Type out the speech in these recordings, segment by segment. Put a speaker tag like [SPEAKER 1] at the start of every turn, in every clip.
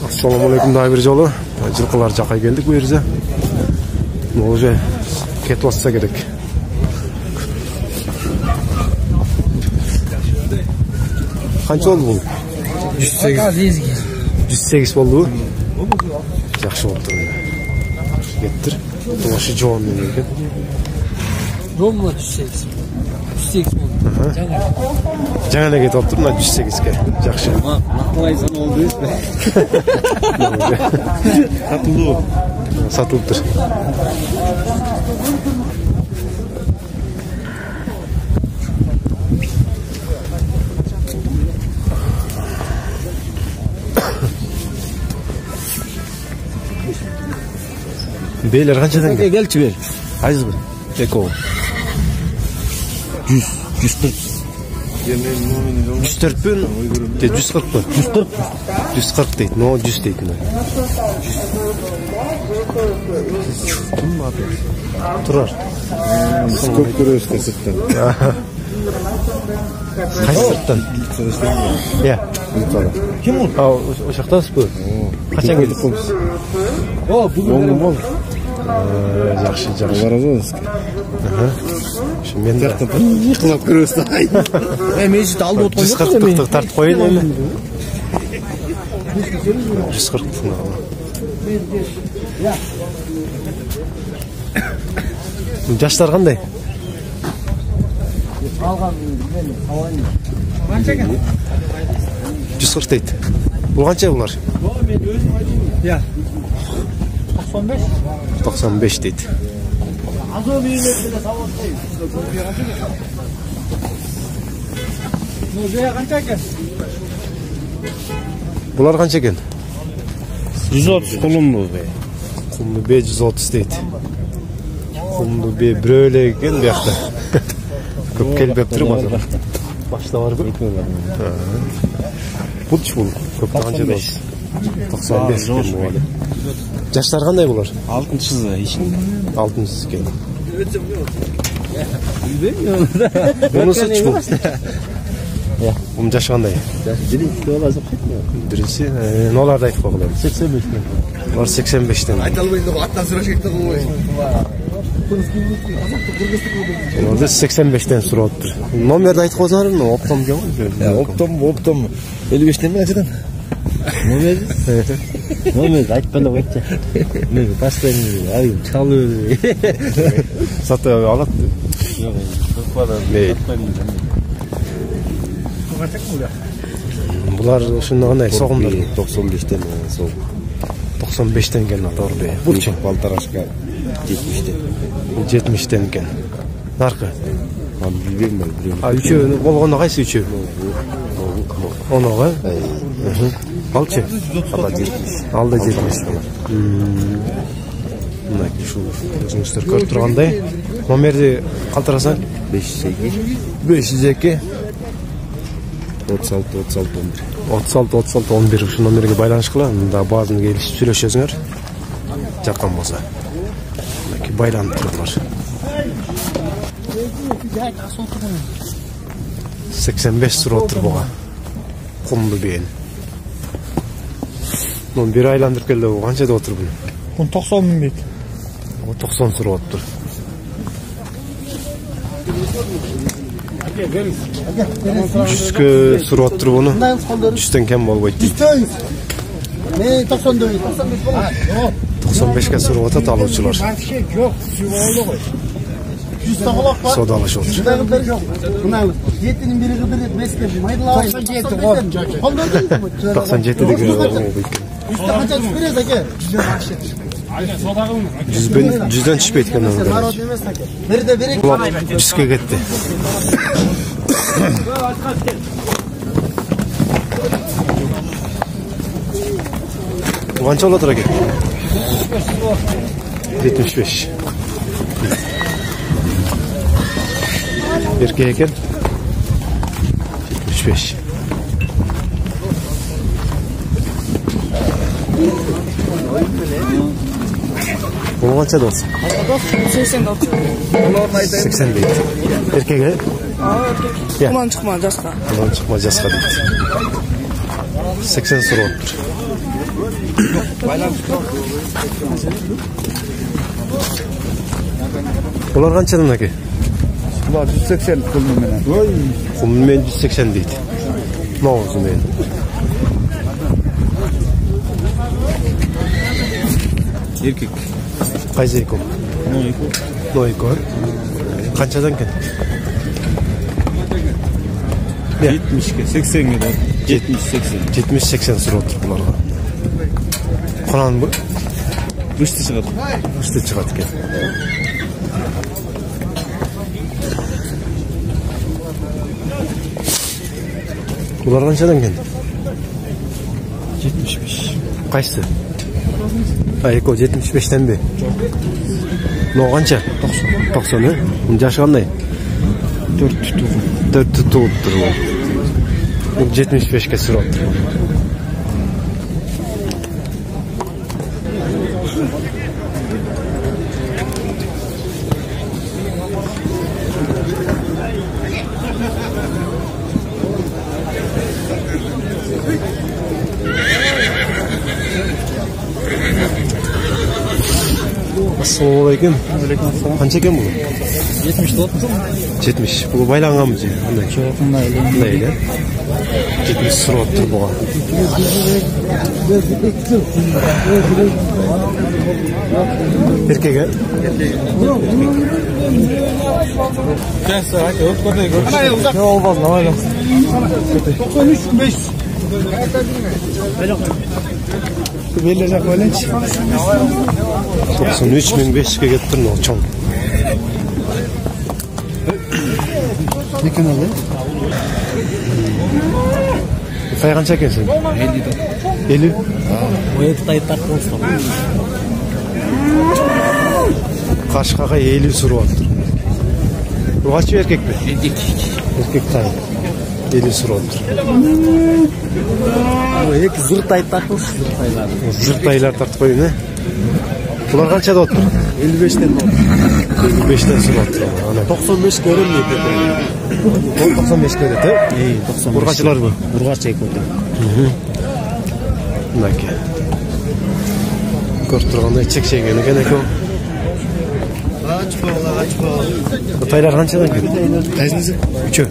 [SPEAKER 1] Assalamualaikum daha bir jolu. Жылқылар жаққа келдік bu yerде. Уже кетіп атса керек. Қанша oldu бұл? 108. 108 болды bu. Жақсы болып тұр. Кеттір. Бұлашы жоғын мен екен.
[SPEAKER 2] Жоғын мұна 108. 108 болды.
[SPEAKER 1] Жаңа кетіп отыр, мына 108-ке. Жақсы.
[SPEAKER 3] Қалай сан oldu işte. Satıldı o.
[SPEAKER 1] Satılıp тұр. Beyler қаншадан
[SPEAKER 3] Gel gelçi ver.
[SPEAKER 1] Айыз бұл?
[SPEAKER 3] Tek o. 100, 140.
[SPEAKER 1] 104 пен 140 пен?
[SPEAKER 3] 140.
[SPEAKER 1] 140 дейді, но 100 дейді. Тұрар.
[SPEAKER 3] Көп көресіздер сырттан.
[SPEAKER 1] Қайсы сырттан? Иә.
[SPEAKER 3] Kim o?
[SPEAKER 1] О жақтасыз бұл? Қашан келдік?
[SPEAKER 3] O bugün
[SPEAKER 1] болды. Жақсы.
[SPEAKER 3] Воразовский.
[SPEAKER 1] Мен де
[SPEAKER 3] Қылап көресіздер. Мешіт алды отқан жоқ.
[SPEAKER 1] 140-ті тартып қойын әлі. 140-ті. Жаштар қандай?
[SPEAKER 2] Қанша екен?
[SPEAKER 1] 140 дейді. Бұл қанша бұлар?
[SPEAKER 2] 95.
[SPEAKER 1] 95 дейді.
[SPEAKER 2] Қанша екен?
[SPEAKER 1] Бұлар қанша екен?
[SPEAKER 3] 130 kolumlu be.
[SPEAKER 1] Құмды бе 130 дейді. Құмды бе біреулі екен бұяқта. Көп келбеп тұр ма? Башта бар бұл? Бұлч бұл? Көпті қанша да? 95 екен бұл. Жаштар қандай бұлар?
[SPEAKER 3] 6-сы işin.
[SPEAKER 1] 6-сы екен. Бұнысы үш бұл? Бұның жашы қандай?
[SPEAKER 3] Birinci olacak.
[SPEAKER 1] Бірінші, оларды айтып қоғылар?
[SPEAKER 3] 85'ten.
[SPEAKER 1] Олар 85'ten.
[SPEAKER 3] Айталбайды, аттан сұрақ шекті ғой.
[SPEAKER 1] Orada 85'ten sürü ottur. Номерді айтып қозарым, оптом кен ғой?
[SPEAKER 3] Оптом. 55'ten mi açıdan? Номер айтпана қойтшы. Мен постоянно айым çalıyor.
[SPEAKER 1] Саты алат. Мейл. Бұлар шында қандай соғымдар?
[SPEAKER 3] 95'ten soğuk.
[SPEAKER 1] 95'ten кен аторды.
[SPEAKER 3] Burç. Baltaraşka 70'ten.
[SPEAKER 1] 70'ten кен. Нарқы?
[SPEAKER 3] Bilmem ben.
[SPEAKER 1] Üçü, болғанда қайсы üçü? Оны ғой? Алчы? Алда 70. Мұнайки шу өзіңіздер көріп тұрғандай. Номерді қалтырасаң? 502
[SPEAKER 3] 36
[SPEAKER 1] 11 şu номерге байланыш қыла. Мұнда базын келісіп сөйлесесіңер. Жаққан болса. Байланып тұрдылар. 85 сұры отыр бұға. Құмды бейін. Мұны бір айландырып келді бұл. Қаншада отыр бұл?
[SPEAKER 2] 90 мың бейді.
[SPEAKER 1] 90 сұры отыр. Жүзгі сұры отыр бұны. Жүзден кем бол бойды дейді. 95'ke sürü ota taluvçular. Sodalaş olur. 97'de göre. Cüzden çıkıp etken. Kulak cüzke gitti. Kaç oladıra gitti? 75. Erkeğe eken 75. Бұл қанша дос?
[SPEAKER 2] 80 доллар.
[SPEAKER 1] 80 дейді. Еркегі?
[SPEAKER 2] Құлан шықма жасқа.
[SPEAKER 1] Құлан шықма жасқа дейді. 80 сұрап тұр. Бұлар қаншадан әке?
[SPEAKER 2] Бұлар 180 құлменен.
[SPEAKER 1] Құлмен 180 дейді. Мауызымен.
[SPEAKER 3] Еркек.
[SPEAKER 1] Қайсы екі? Нойко. Қаншадан кен?
[SPEAKER 3] 70-ке, 80-ге да.
[SPEAKER 1] 70-80 сұрап тұр бұларға. Құнан бұл?
[SPEAKER 3] Үшті шығады.
[SPEAKER 1] Үшті шығады кен. Бұлар қаншадан кен?
[SPEAKER 3] 75.
[SPEAKER 1] Қайсы? Айко 75-тен бе? Мынау қанша? 90. Жашы қандай? 4 тұту тұр ол. 75-ке сұрап тұр. Ассалаумалейкум. Қанша екен бұл?
[SPEAKER 2] 70 доллар.
[SPEAKER 1] 70. Бұл байланған мы же? Қандай?
[SPEAKER 2] Қандай
[SPEAKER 1] да? 70 сұрап тұр бұған. Еркегі?
[SPEAKER 2] Кәсі, әке, өт көрдей көрдей. Қана ұзақ. Не олбаз, навайлам. 93-500. Белі жақ өленші.
[SPEAKER 1] 93.500-ге кетіп тұр ол чоң.
[SPEAKER 2] Некен алды?
[SPEAKER 1] Қай қанша екенсің? 50?
[SPEAKER 3] Ояты тайып тартып болсын.
[SPEAKER 1] Қашқаға 50 сұрап тұр. Бұл қанша еркек пе? Еркек тайып. 50 сұрап тұр.
[SPEAKER 3] Екі зыр тайып тартып болсын.
[SPEAKER 1] Зыр тайлар тартып қойын, ә? Бұлар қаншада отыр?
[SPEAKER 3] 55-тен болды.
[SPEAKER 1] 55-тен сұрап тұр.
[SPEAKER 3] 95 көрім не көтер.
[SPEAKER 1] 95 көрет, ә?
[SPEAKER 3] 95.
[SPEAKER 1] Ұрғашылар бұл?
[SPEAKER 3] Ұрғашы көтер.
[SPEAKER 1] Мұнаке. Көріп тұрғандай чек-чеген екен екен. Тайлар қаншадан кен?
[SPEAKER 3] Қайсынызы?
[SPEAKER 1] Үші.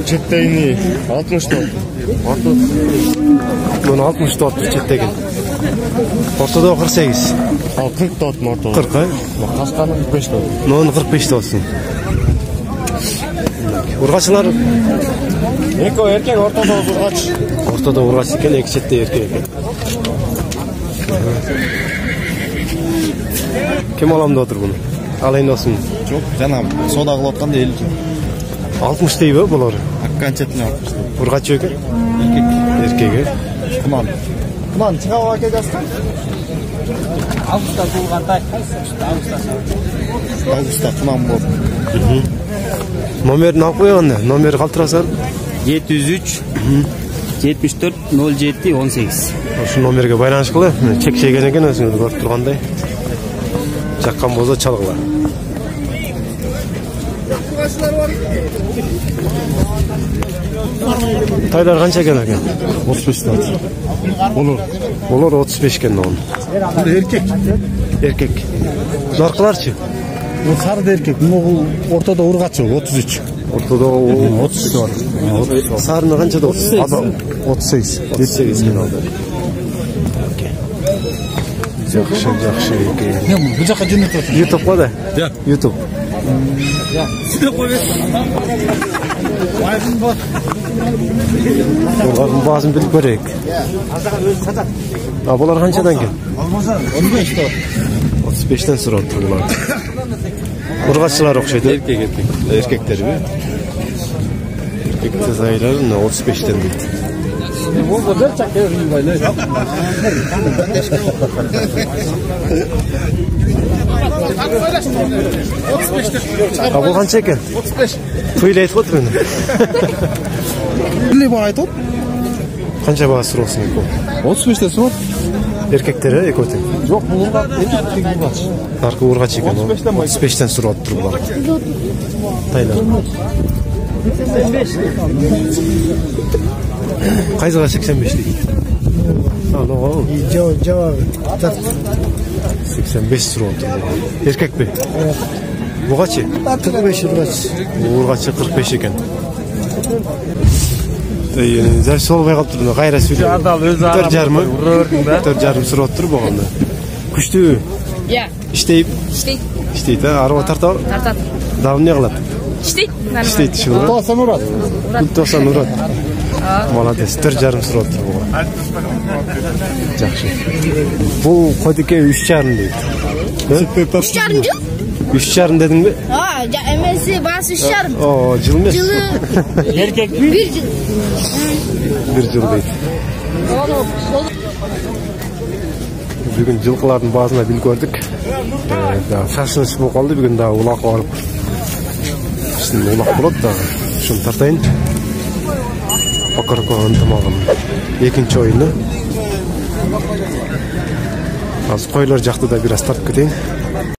[SPEAKER 3] Четтейні 60 доллар.
[SPEAKER 1] Мұны 60 доллар четтеген. Ортада 48.
[SPEAKER 3] Ал 40 доллар ортада.
[SPEAKER 1] 40, ә?
[SPEAKER 3] Қасқаны 45 доллар.
[SPEAKER 1] Мұны 45 долларсын. Ұрғашылар?
[SPEAKER 3] Екі еркек ортада ұрғач.
[SPEAKER 1] Ортада ұрғаш екен, екі четте еркек екен. Кем аламда отыр бұны? Алайын осын?
[SPEAKER 3] Жоқ, жаңа сода қылып отқанда 50.
[SPEAKER 1] 60 дей бі бұлар?
[SPEAKER 3] Аққан четіне 60.
[SPEAKER 1] Ұрғач екен? Еркегі?
[SPEAKER 3] Құнан шыға әке жасқан?
[SPEAKER 2] Августа болғандай.
[SPEAKER 3] Августа құнан болды.
[SPEAKER 1] Номерін алып қойғанда, номері қалтырасан?
[SPEAKER 4] 703 74 07 18.
[SPEAKER 1] Осы номерге байланыш қылы, чек-чеген екен өзіңізді көріп тұрғандай. Жаққан болса чалғыла. Тайлар қанша екен екен?
[SPEAKER 3] 35 доллар.
[SPEAKER 1] Олар 35 екен оған.
[SPEAKER 3] Еркек.
[SPEAKER 1] Еркек. Нарқыларшы?
[SPEAKER 3] Сарды еркек. Бұл ортада ұрғачы 33.
[SPEAKER 1] Ортада
[SPEAKER 3] 30 доллар.
[SPEAKER 1] Сарыны қанша да?
[SPEAKER 3] 38.
[SPEAKER 1] 38 кен алды. Жақшы екен.
[SPEAKER 3] Бұл жаққа жөнет отыр.
[SPEAKER 1] YouTube қой да? YouTube. Олардың басын біліп көрейік. Бұлар қаншадан кен? 35-тен сұрап тұр бұлар. Ұрғашылар оқшайды? Еркектер бе? Еркекті зайларын 35-тен дейді. Бұл қанша екен? 35. Тойлы айтып отыр енді.
[SPEAKER 3] Біле бар айтып?
[SPEAKER 1] Qancha bağı sırasın eko?
[SPEAKER 2] 35'te so'm.
[SPEAKER 1] Erkeklere eko teң.
[SPEAKER 2] Yo'q, bu urg'at, erkek urg'at.
[SPEAKER 1] Narkı urgaç eken o. 35'ten sırap durup var. Tayland. Qayzaga 85 deydi. Ana o.
[SPEAKER 3] Cevap.
[SPEAKER 1] 85 sırap durup. Erkek mi?
[SPEAKER 3] Evet.
[SPEAKER 1] Bu kaçı?
[SPEAKER 3] 45 urgaç.
[SPEAKER 1] Urgaçı 45 eken. Zəl solmay qalıb durdu. Qayra söylüyor.
[SPEAKER 2] Adal özü adam.
[SPEAKER 1] 4,5 sırap durup boğanda. Kuştu.
[SPEAKER 5] Ya.
[SPEAKER 1] İşteyip. İşteyip ha. Araba tartar. Davun ne qiladi? İşteydi şu.
[SPEAKER 2] To'san uradi.
[SPEAKER 1] To'san uradi. Молодец. 4,5 sırap durup boğanda. Yaxşı. Bu qo'ydike 3,5 deydi.
[SPEAKER 5] 3,5 jıl?
[SPEAKER 1] 3,5 dedin mi?
[SPEAKER 5] Ha, emesi bas 3,5.
[SPEAKER 1] O jıl mı?
[SPEAKER 5] Jılı.
[SPEAKER 4] Erkek mi?
[SPEAKER 5] 1 jıl.
[SPEAKER 1] 1 jıl deydi. Bugün жылқылардың басына бил көрдік. Шашыныш болып қалды. Бүгін дағы улақ барып. Ішінде улақ болады дағы. Шын тартайын. Покорко ынтымағым. Екінші ойыны. Аз қойлар жақты да біраз тартып кетейін.